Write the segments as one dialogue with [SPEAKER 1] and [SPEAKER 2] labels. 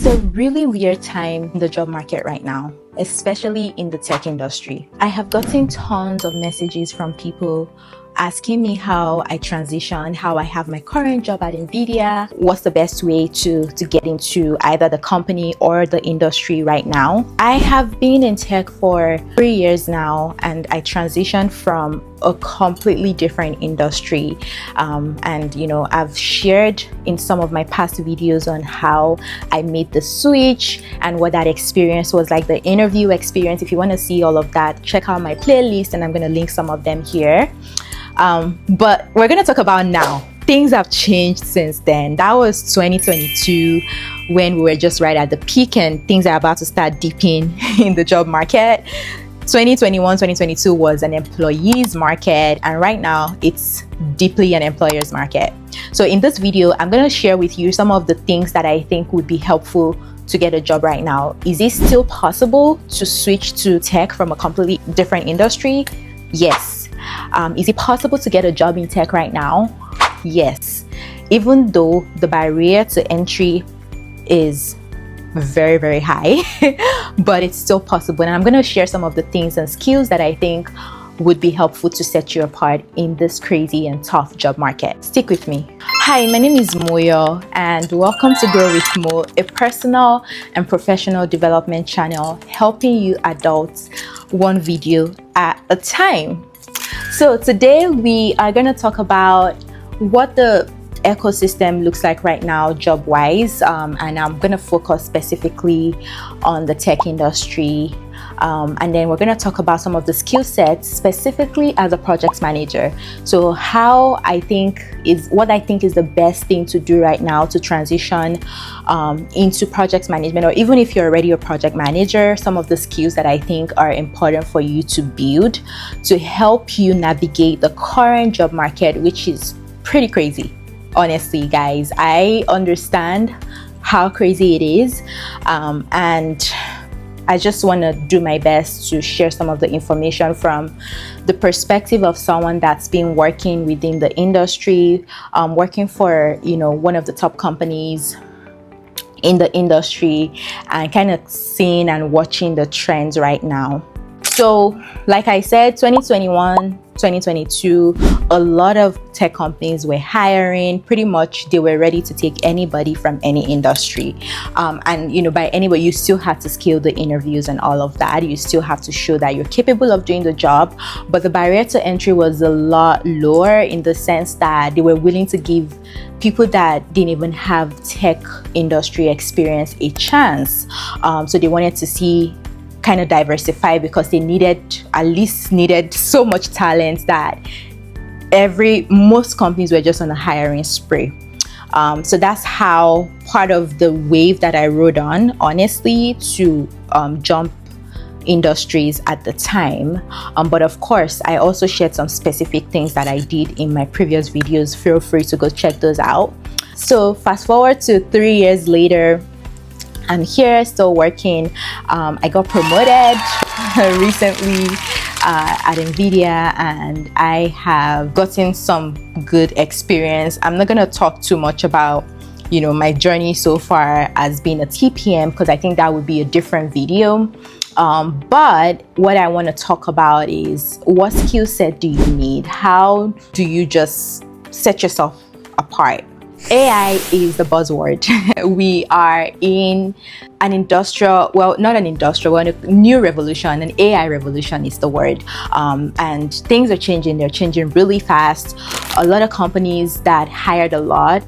[SPEAKER 1] It's a really weird time in the job market right now, especially in the tech industry. I have gotten tons of messages from people asking me how I transitioned, how I have my current job at NVIDIA, what's the best way to get into either the company or the industry right now. I have been in tech for 3 years now, and I transitioned from a completely different industry. And I've shared in some of my past videos on how I made the switch and what that experience was like, the interview experience. If you want to see all of that, check out my playlist, and I'm going to link some of them here. But we're going to talk about now. Things have changed since then. That was 2022 when we were just right at the peak, and things are about to start dipping in the job market. 2021, 2022 was an employee's market, and right now it's deeply an employer's market. So in this video, I'm going to share with you some of the things that I think would be helpful to get a job right now. Is it still possible to switch to tech from a completely different industry? Yes. Is it possible to get a job in tech right now? Yes. Even though the barrier to entry is very, very high, but it's still possible. And I'm going to share some of the things and skills that I think would be helpful to set you apart in this crazy and tough job market. Stick with me. Hi, my name is Moyo, and welcome to Grow with Mo, a personal and professional development channel helping you adults one video at a time. So today we are going to talk about what the ecosystem looks like right now job-wise, and I'm going to focus specifically on the tech industry, and then we're going to talk about some of the skill sets specifically as a project manager. So what I think is the best thing to do right now to transition into project management, or even if you're already a project manager, some of the skills that I think are important for you to build to help you navigate the current job market, which is pretty crazy. Honestly, guys, I understand how crazy it is, and I just want to do my best to share some of the information from the perspective of someone that's been working within the industry, working for one of the top companies in the industry, and kind of seeing and watching the trends right now. So like I said, 2021, 2022, a lot of tech companies were hiring. Pretty much they were ready to take anybody from any industry. And by anybody, you still have to scale the interviews and all of that. You still have to show that you're capable of doing the job. But the barrier to entry was a lot lower, in the sense that they were willing to give people that didn't even have tech industry experience a chance. So they wanted to see kind of diversify, because they needed so much talent that most companies were just on a hiring spree. So that's how part of the wave that I rode on, honestly, to jump industries at the time. But of course, I also shared some specific things that I did in my previous videos. Feel free to go check those out. So fast forward to 3 years later, I'm here still working. I got promoted recently at NVIDIA, and I have gotten some good experience. I'm not going to talk too much about my journey so far as being a TPM, because I think that would be a different video. But what I want to talk about is, what skill set do you need? How do you just set yourself apart? AI is the buzzword. We are in an new revolution. An AI revolution is the word. And things are changing. They're changing really fast. A lot of companies that hired a lot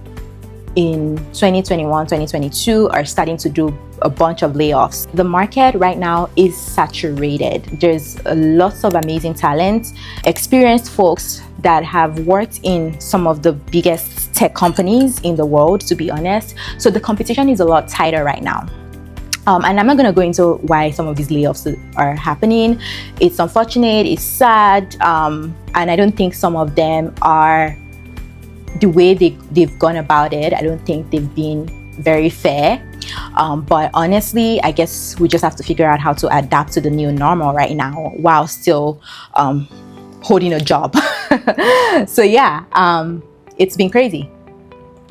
[SPEAKER 1] in 2021, 2022 are starting to do a bunch of layoffs. The market right now is saturated. There's lots of amazing talent, experienced folks that have worked in some of the biggest tech companies in the world, to be honest. So the competition is a lot tighter right now. And I'm not going to go into why some of these layoffs are happening. It's unfortunate, it's sad, and I don't think some of them are the way they've gone about it. I don't think they've been very fair. But honestly, I guess we just have to figure out how to adapt to the new normal right now while still holding a job. So yeah, it's been crazy.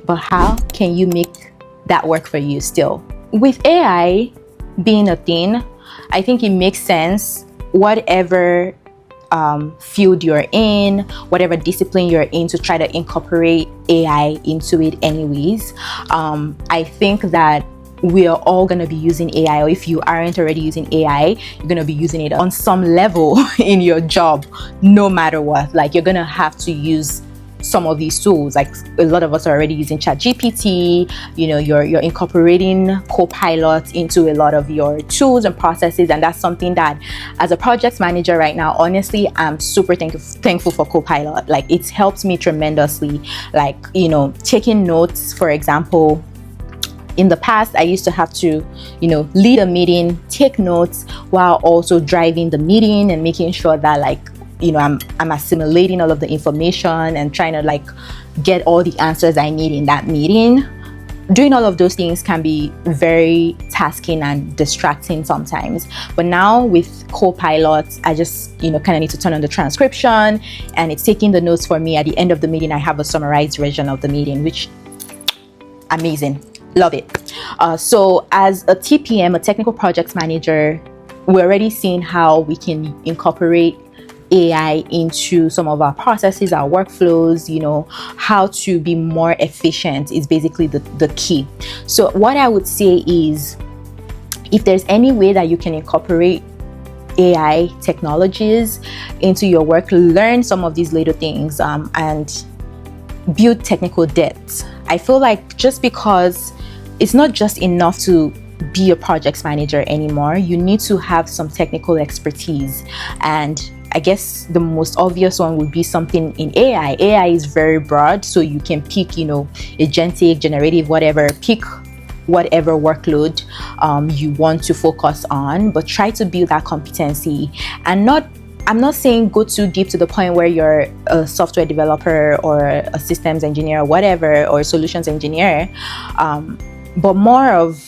[SPEAKER 1] But how can you make that work for you still? with AI being a thing, I think it makes sense, whatever field you're in, whatever discipline you're in, to try to incorporate AI into it anyways. I think that we are all going to be using AI, or if you aren't already using AI, you're going to be using it on some level in your job, no matter what. Like, you're going to have to use some of these tools. Like, a lot of us are already using ChatGPT. You're incorporating Copilot into a lot of your tools and processes, and that's something that, as a project manager right now, honestly, I'm super thankful for Copilot. Like, it helps me tremendously. Like, taking notes, for example. In the past, I used to have to, lead a meeting, take notes, while also driving the meeting and making sure that, like, I'm assimilating all of the information and trying to, like, get all the answers I need in that meeting. Doing all of those things can be very tasking and distracting sometimes. But now with Copilot, I just, kind of need to turn on the transcription, and it's taking the notes for me. At the end of the meeting, I have a summarized version of the meeting, which, amazing. Love it. So as a TPM, a technical project manager, we're already seeing how we can incorporate AI into some of our processes, our workflows. How to be more efficient is basically the key. So what I would say is, if there's any way that you can incorporate AI technologies into your work, learn some of these little things and build technical depth. I feel like just because it's not just enough to be a project manager anymore, you need to have some technical expertise. And I guess the most obvious one would be something in AI. AI is very broad, so you can pick, agentic, generative, whatever, pick whatever workload you want to focus on, but try to build that competency. And I'm not saying go too deep to the point where you're a software developer or a systems engineer or whatever, or a solutions engineer, but more of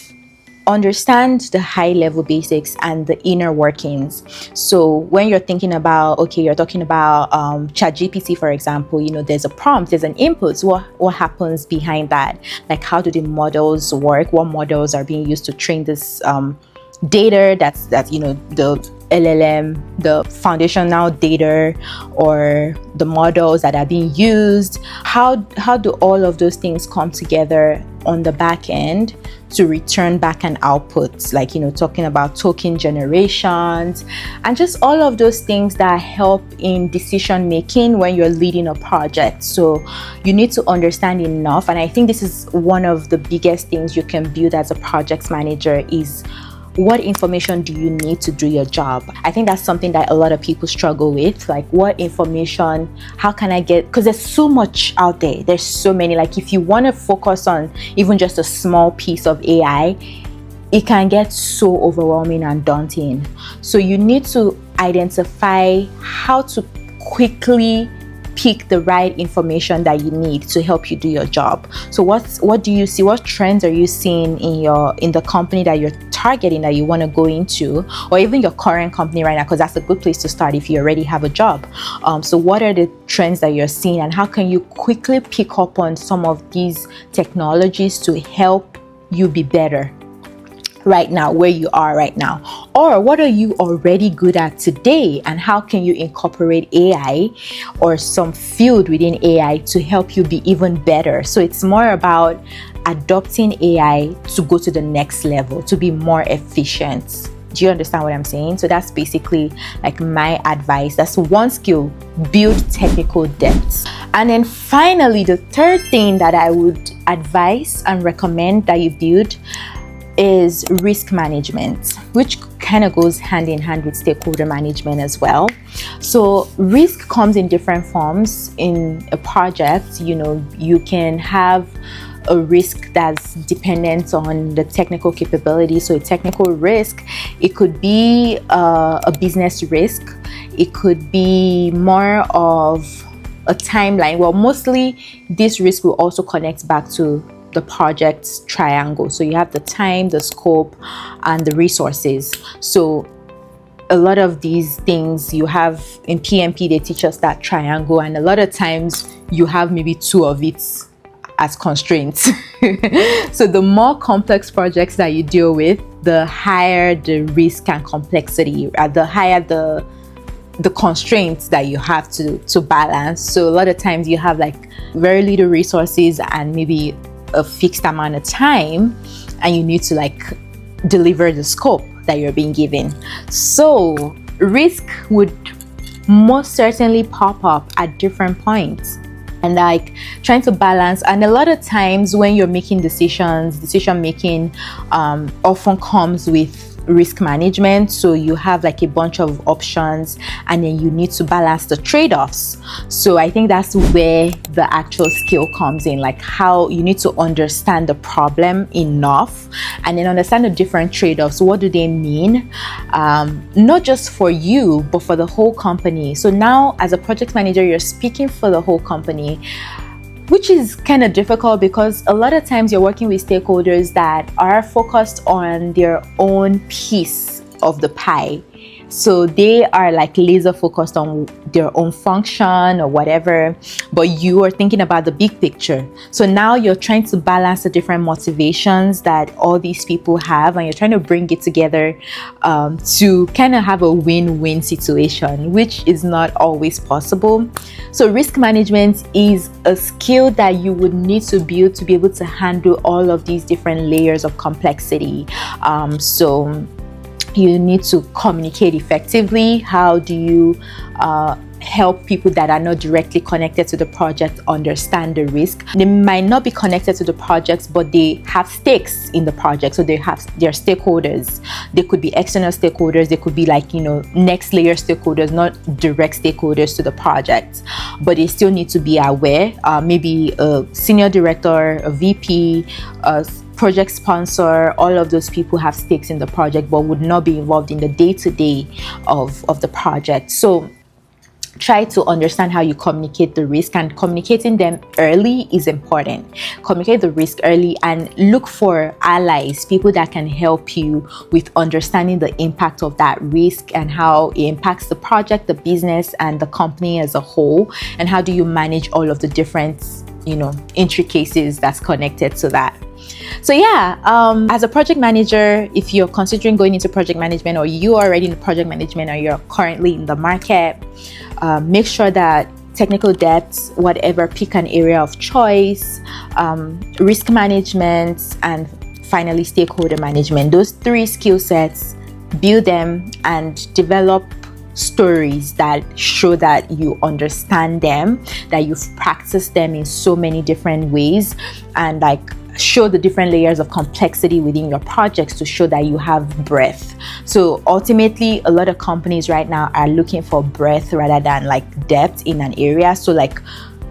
[SPEAKER 1] understand the high level basics and the inner workings. So when you're thinking about, you're talking about ChatGPT, for example, there's a prompt, there's an input. What happens behind that? Like, how do the models work? What models are being used to train this data that's the LLM, the foundational data, or the models that are being used? How do all of those things come together on the back end to return back an output? Like, talking about token generations and just all of those things that help in decision making when you're leading a project. So you need to understand enough, and I think this is one of the biggest things you can build as a project manager is, what information do you need to do your job? I think that's something that a lot of people struggle with. Like, what information, how can I get, because there's so much out there. There's so many. Like, if you want to focus on even just a small piece of AI, it can get so overwhelming and daunting. So you need to identify how to quickly pick the right information that you need to help you do your job. So what do you see? What trends are you seeing in the company that you're targeting, that you want to go into, or even your current company right now? Because that's a good place to start if you already have a job. So what are the trends that you're seeing, and how can you quickly pick up on some of these technologies to help you be better right now, where you are right now? Or what are you already good at today, and how can you incorporate AI or some field within AI to help you be even better? So it's more about adopting AI to go to the next level, to be more efficient. Do you understand what I'm saying? So that's basically like my advice. That's one skill: build technical depth. And then finally, the third thing that I would advise and recommend that you build is risk management, which kind of goes hand in hand with stakeholder management as well. So risk comes in different forms in a project. You can have a risk that's dependent on the technical capability. So a technical risk, it could be a business risk. It could be more of a timeline. Well, mostly this risk will also connect back to the project's triangle. So you have the time, the scope, and the resources. So a lot of these things you have in PMP, they teach us that triangle, and a lot of times you have maybe two of it as constraints. So the more complex projects that you deal with, the higher the risk and complexity, the higher the constraints that you have to balance. So a lot of times you have like very little resources and maybe a fixed amount of time, and you need to like deliver the scope that you're being given. So risk would most certainly pop up at different points, and like trying to balance. And a lot of times when you're making decision making often comes with risk management. So you have like a bunch of options, and then you need to balance the trade-offs. So I think that's where the actual skill comes in, like how you need to understand the problem enough and then understand the different trade-offs. What do they mean? Not just for you, but for the whole company. So now as a project manager, you're speaking for the whole company, which is kind of difficult because a lot of times you're working with stakeholders that are focused on their own piece of the pie. So they are like laser focused on their own function or whatever, but you are thinking about the big picture. So now you're trying to balance the different motivations that all these people have, and you're trying to bring it together to kind of have a win-win situation, which is not always possible. So risk management is a skill that you would need to build to be able to handle all of these different layers of complexity. So you need to communicate effectively. How do you help people that are not directly connected to the project understand the risk? They might not be connected to the projects, but they have stakes in the project. So they have their stakeholders. They could be external stakeholders. They could be like, next layer stakeholders, not direct stakeholders to the project, but they still need to be aware. Maybe a senior director, a VP, a project sponsor, all of those people have stakes in the project but would not be involved in the day-to-day of the project. So try to understand how you communicate the risk, and communicating them early is important. Communicate the risk early and look for allies, people that can help you with understanding the impact of that risk and how it impacts the project, the business, and the company as a whole, and how do you manage all of the different intricacies that's connected to that. So yeah, as a project manager, if you're considering going into project management, or you are already in project management, or you're currently in the market, make sure that technical depth, whatever, pick an area of choice, risk management, and finally stakeholder management. Those three skill sets, build them and develop stories that show that you understand them, that you've practiced them in so many different ways, and like show the different layers of complexity within your projects to show that you have breadth. So ultimately, a lot of companies right now are looking for breadth rather than like depth in an area. So like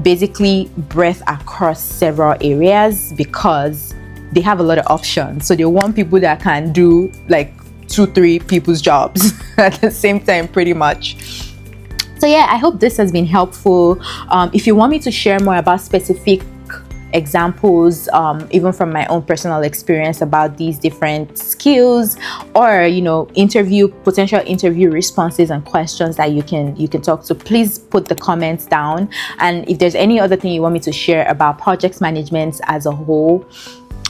[SPEAKER 1] basically breadth across several areas, because they have a lot of options. So they want people that can do like 2-3 people's jobs at the same time, pretty much. So yeah, I hope this has been helpful. If you want me to share more about specific examples, even from my own personal experience about these different skills, or potential interview responses and questions that you can talk to, please put the comments down. And if there's any other thing you want me to share about project management as a whole,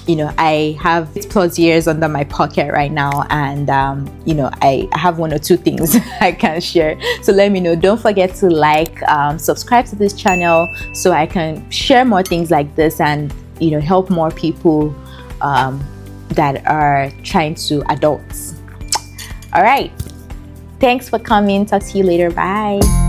[SPEAKER 1] I have 8+ years under my pocket right now, and I have 1 or 2 things I can share. So let me know. Don't forget to subscribe to this channel so I can share more things like this and help more people that are trying to adults. All right, thanks for coming. Talk to you later. Bye.